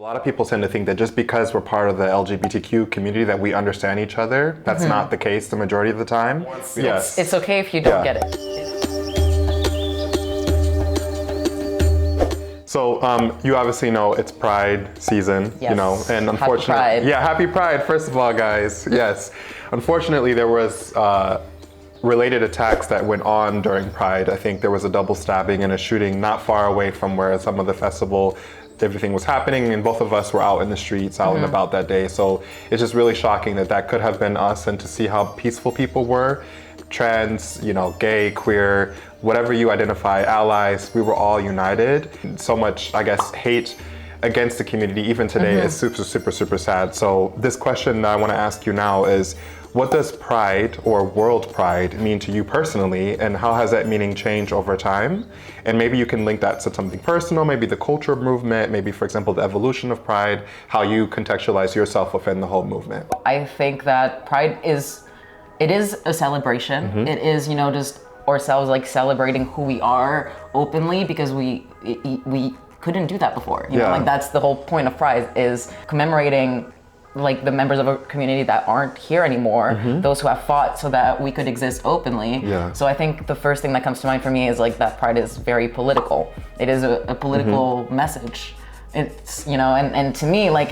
A lot of people tend to think that just because we're part of the LGBTQ community that we understand each other. That's not the case the majority of the time. Yes. It's okay if you don't get it. So you obviously know it's Pride season, Yes. you know, and unfortunately, Happy Pride. Yeah, happy Pride, first of all, guys. Yes. Unfortunately, there was related attacks that went on during Pride. I think there was a double stabbing and a shooting not far away from where some of the festival, everything was happening, and both of us were out in the streets, out and about that day. So it's just really shocking that that could have been us, and to see how peaceful people were, trans, you know, gay, queer, whatever you identify, allies, we were all united. So much, I guess, hate against the community even today is super, super, super sad. So this question that I want to ask you now is, what does Pride or World Pride mean to you personally, and how has that meaning changed over time? And maybe you can link that to something personal, maybe the culture movement, maybe, for example, the evolution of Pride, how you contextualize yourself within the whole movement. I think that Pride is a celebration. It is, you know, just ourselves like celebrating who we are openly, because we couldn't do that before. You know, like that's the whole point of Pride, is commemorating like the members of a community that aren't here anymore, those who have fought so that we could exist openly. So I think the first thing that comes to mind for me is like that Pride is very political. It is a political message. It's, you know, and to me, like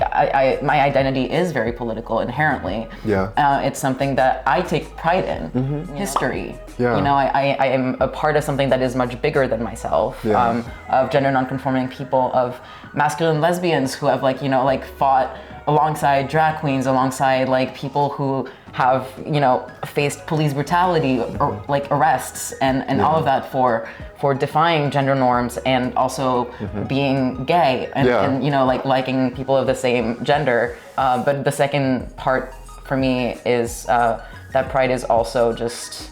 my identity is very political inherently. It's something that I take pride in. History. You know, I am a part of something that is much bigger than myself, of gender nonconforming people, of masculine lesbians who have, like, you know, like fought alongside drag queens, alongside like people who have, you know, faced police brutality or like arrests and all of that for defying gender norms, and also being gay and you know, like liking people of the same gender. But the second part for me is that Pride is also just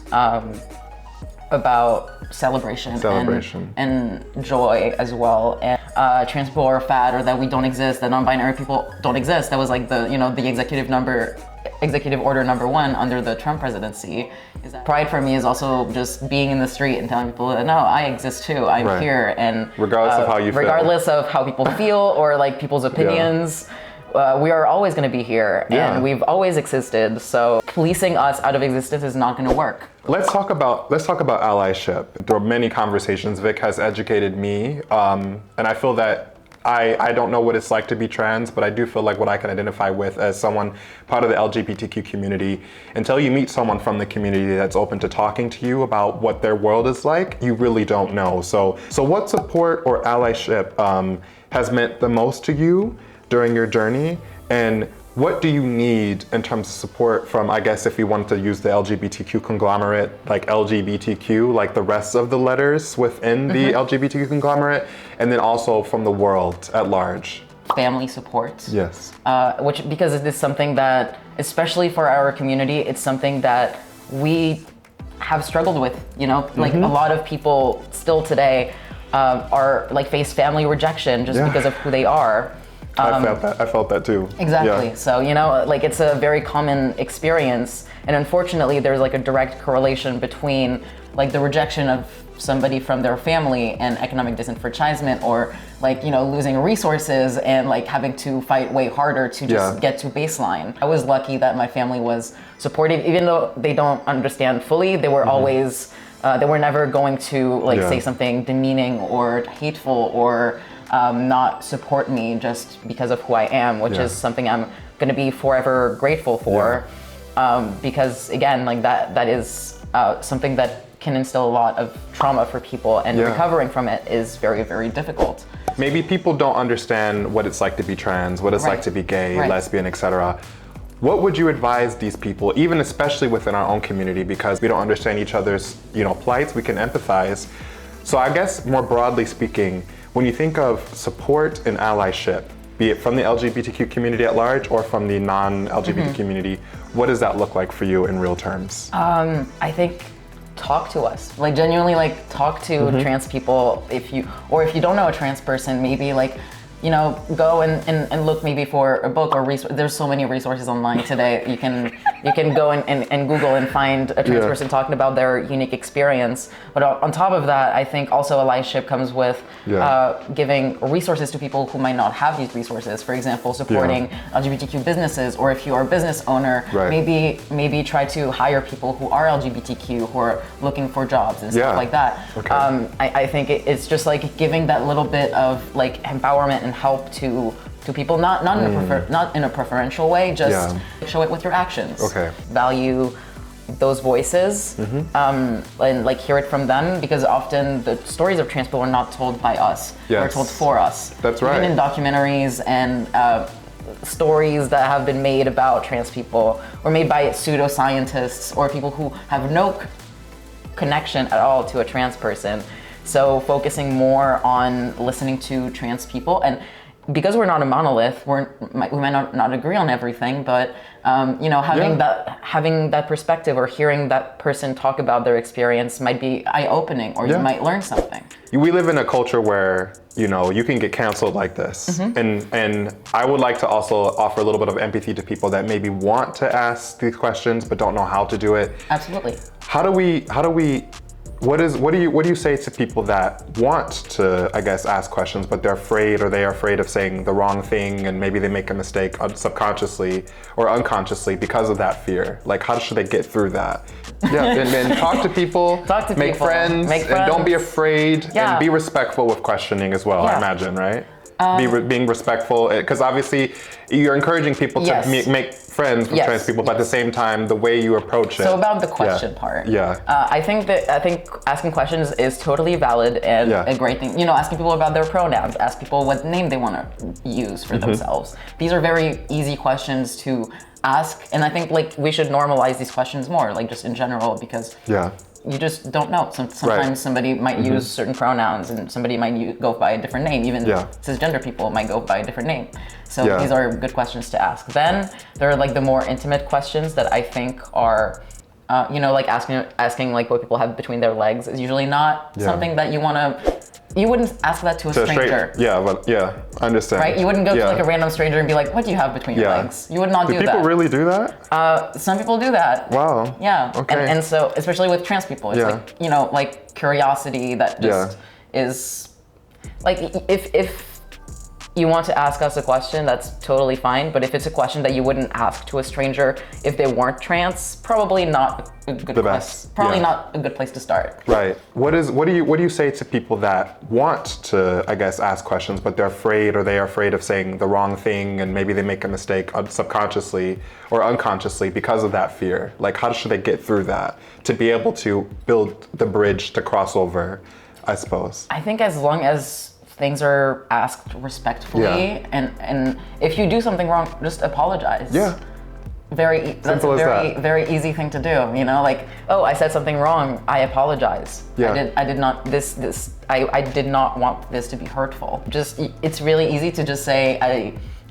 about celebration. And joy as well. And trans people are fat, or that we don't exist, that non-binary people don't exist. That was like the, you know, the executive order number 1 under the Trump presidency. Is that Pride for me is also just being in the street and telling people that no, I exist too. I'm here, and regardless of how you feel. Regardless of how people feel or like people's opinions. We are always going to be here, and we've always existed. So policing us out of existence is not going to work. Let's talk about allyship. There are many conversations. Vic has educated me, and I feel that I don't know what it's like to be trans, but I do feel like what I can identify with as someone part of the LGBTQ community. Until you meet someone from the community that's open to talking to you about what their world is like, you really don't know. So what support or allyship has meant the most to you during your journey, and what do you need in terms of support from, I guess, if you wanted to use the LGBTQ conglomerate, like LGBTQ, like the rest of the letters within the LGBTQ conglomerate, and then also from the world at large? Family support. Yes. Because it is something that, especially for our community, it's something that we have struggled with, you know, like a lot of people still today are like face family rejection just because of who they are. I felt that too. Exactly. So, you know, like it's a very common experience, and unfortunately there's like a direct correlation between like the rejection of somebody from their family and economic disenfranchisement, or like, you know, losing resources and like having to fight way harder to just get to baseline. I was lucky that my family was supportive, even though they don't understand fully. They were always, they were never going to like say something demeaning or hateful or not support me just because of who I am, which is something I'm going to be forever grateful for, because again, like that is something that can instill a lot of trauma for people, and recovering from it is very, very difficult. Maybe people don't understand what it's like to be trans, what it's like to be gay, lesbian, etc. What would you advise these people, even especially within our own community, because we don't understand each other's, you know, plights, we can empathize. So I guess more broadly speaking, when you think of support and allyship, be it from the LGBTQ community at large or from the non-LGBT community, what does that look like for you in real terms? I think talk to us, like genuinely, like talk to trans people. If you don't know a trans person, maybe like go and look maybe for a book or there's so many resources online today. You can go and Google and find a trans person talking about their unique experience. But on top of that, I think also Allyship comes with giving resources to people who might not have these resources. For example, supporting LGBTQ businesses, or if you are a business owner, maybe try to hire people who are LGBTQ, who are looking for jobs and stuff like that. Okay. I think it's just like giving that little bit of like empowerment and help to people, not in a preferential way, just show it with your actions. Okay. Value those voices and like hear it from them, because often the stories of trans people are not told by us. They're told for us. That's right. Even in documentaries and stories that have been made about trans people, or made by pseudoscientists or people who have no connection at all to a trans person. So focusing more on listening to trans people, and because we're not a monolith, we might not agree on everything, but having that perspective or hearing that person talk about their experience might be eye-opening, or you might learn something. We live in a culture where you can get canceled like this, and I would like to also offer a little bit of empathy to people that maybe want to ask these questions but don't know how to do it. Absolutely. What do you say to people that want to, I guess, ask questions, but they're afraid, or they are afraid of saying the wrong thing, and maybe they make a mistake subconsciously or unconsciously because of that fear? Like, how should they get through that? Yeah, and talk to people, make friends, and don't be afraid, and be respectful with questioning as well, I imagine, right? Being respectful, because obviously you're encouraging people to make friends with trans people, but at the same time, the way you approach it. So about the question part. I think asking questions is totally valid and a great thing. Asking people about their pronouns, ask people what name they want to use for themselves. These are very easy questions to ask, and I think like we should normalize these questions more, like just in general, because you just don't know. Sometimes somebody might use certain pronouns, and somebody might go by a different name. Even cisgender people might go by a different name. So these are good questions to ask. Then there are like the more intimate questions that I think are, like asking like what people have between their legs is usually not something that you wouldn't ask that to a stranger. I understand. Right? You wouldn't go to like a random stranger and be like, what do you have between your legs? You would not do that. Do people really do that? Some people do that. Wow. Yeah. Okay. And so, especially with trans people, it's like, like curiosity that just is, like, if you want to ask us a question, that's totally fine. But if it's a question that you wouldn't ask to a stranger if they weren't trans, probably not a good place. Probably not a good place to start. Right. What do you say to people that want to, I guess, ask questions, but they're afraid, or they are afraid of saying the wrong thing, and maybe they make a mistake subconsciously or unconsciously because of that fear? Like, how should they get through that to be able to build the bridge to cross over, I suppose? I think as long as things are asked respectfully, and if you do something wrong, just apologize. That's a very easy thing to do. Like, oh, I said something wrong, I apologize. I did not I did not want this to be hurtful. It's really easy to just say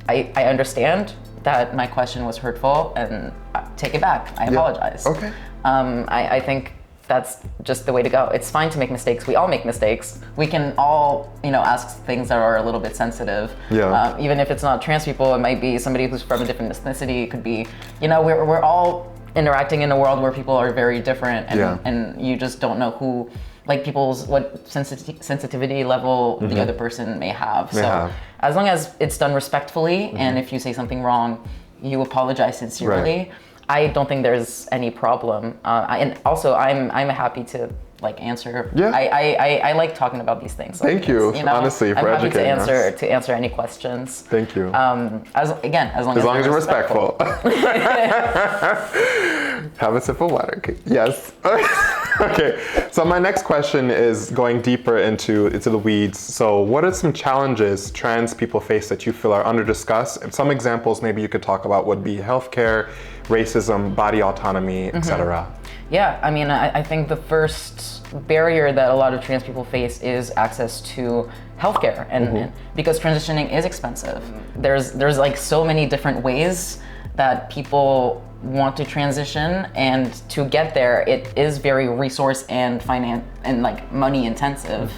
I understand that my question was hurtful, and take it back. I apologize. Okay. I think that's just the way to go. It's fine to make mistakes. We all make mistakes. We can all, ask things that are a little bit sensitive. Even if it's not trans people, it might be somebody who's from a different ethnicity. It could be, we're all interacting in a world where people are very different, and you just don't know who, like what sensitivity level the other person may have. As long as it's done respectfully, and if you say something wrong, you apologize sincerely. I don't think there's any problem, and also I'm happy to like answer. I like talking about these things. Thank you, honestly, for educating us. I'm happy to answer any questions. Thank you. As long as you're respectful. Have a sip of water. Yes. Okay. So my next question is going deeper into the weeds. So what are some challenges trans people face that you feel are under discussed? And some examples maybe you could talk about would be healthcare, racism, body autonomy, etc. Yeah, I mean, I think the first barrier that a lot of trans people face is access to healthcare, and because transitioning is expensive. There's like so many different ways that people want to transition, and to get there, it is very resource and finance and like money intensive.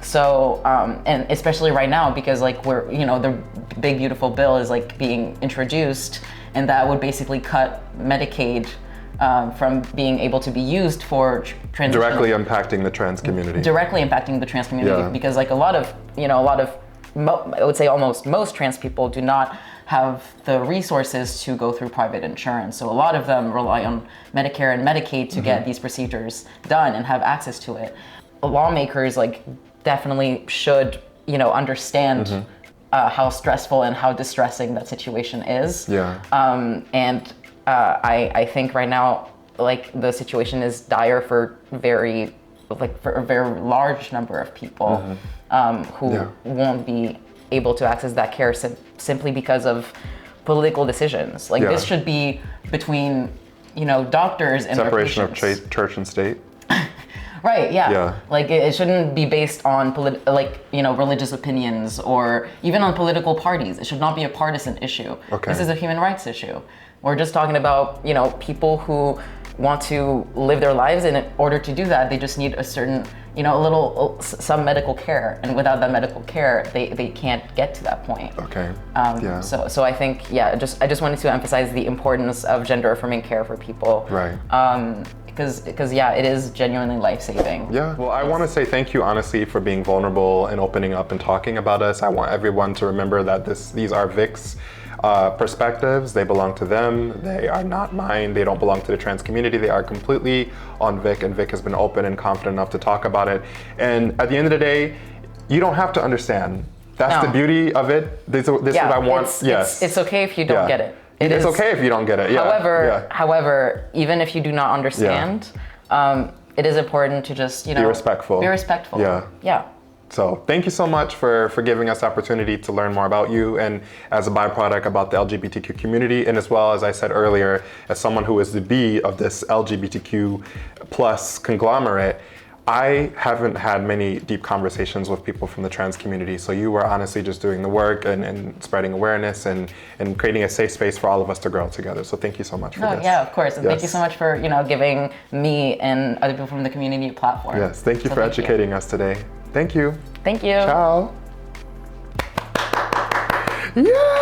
So, and especially right now, because like we're, you know, the big beautiful bill is like being introduced, and that would basically cut Medicaid from being able to be used for transition. Directly impacting the trans community. Directly impacting the trans community, because like a lot of, I would say almost most trans people do not have the resources to go through private insurance. So a lot of them rely on Medicare and Medicaid to get these procedures done and have access to it. Lawmakers like definitely should, understand how stressful and how distressing that situation is. Yeah. I think right now, like the situation is dire for a very large number of people who won't be able to access that care simply because of political decisions. Like this should be between, doctors and separation their patients. of church and state. Right, yeah. Like it shouldn't be based on religious opinions or even on political parties. It should not be a partisan issue. Okay. This is a human rights issue. We're just talking about, people who want to live their lives, and in order to do that, they just need a certain, some medical care. And without that medical care, they can't get to that point. Okay. So I think, I just wanted to emphasize the importance of gender affirming care for people. Right. Because it is genuinely life-saving. Yeah, well, I want to say thank you, honestly, for being vulnerable and opening up and talking about us. I want everyone to remember that these are Vic's perspectives. They belong to them. They are not mine. They don't belong to the trans community. They are completely on Vic, and Vic has been open and confident enough to talk about it. And at the end of the day, you don't have to understand. That's the beauty of it. This is what I want. It's okay if you don't get it. It's okay if you don't get it. Yeah. However, even if you do not understand, it is important to just, be respectful. Be respectful. Yeah. So thank you so much for giving us the opportunity to learn more about you, and as a byproduct about the LGBTQ community, and as well as I said earlier, as someone who is the B of this LGBTQ plus conglomerate, I haven't had many deep conversations with people from the trans community. So you were honestly just doing the work and spreading awareness and creating a safe space for all of us to grow together. So thank you so much for this. Yeah, of course. And thank you so much for, giving me and other people from the community a platform. Yes, thank you for educating us today. Thank you. Thank you. Ciao. Yeah.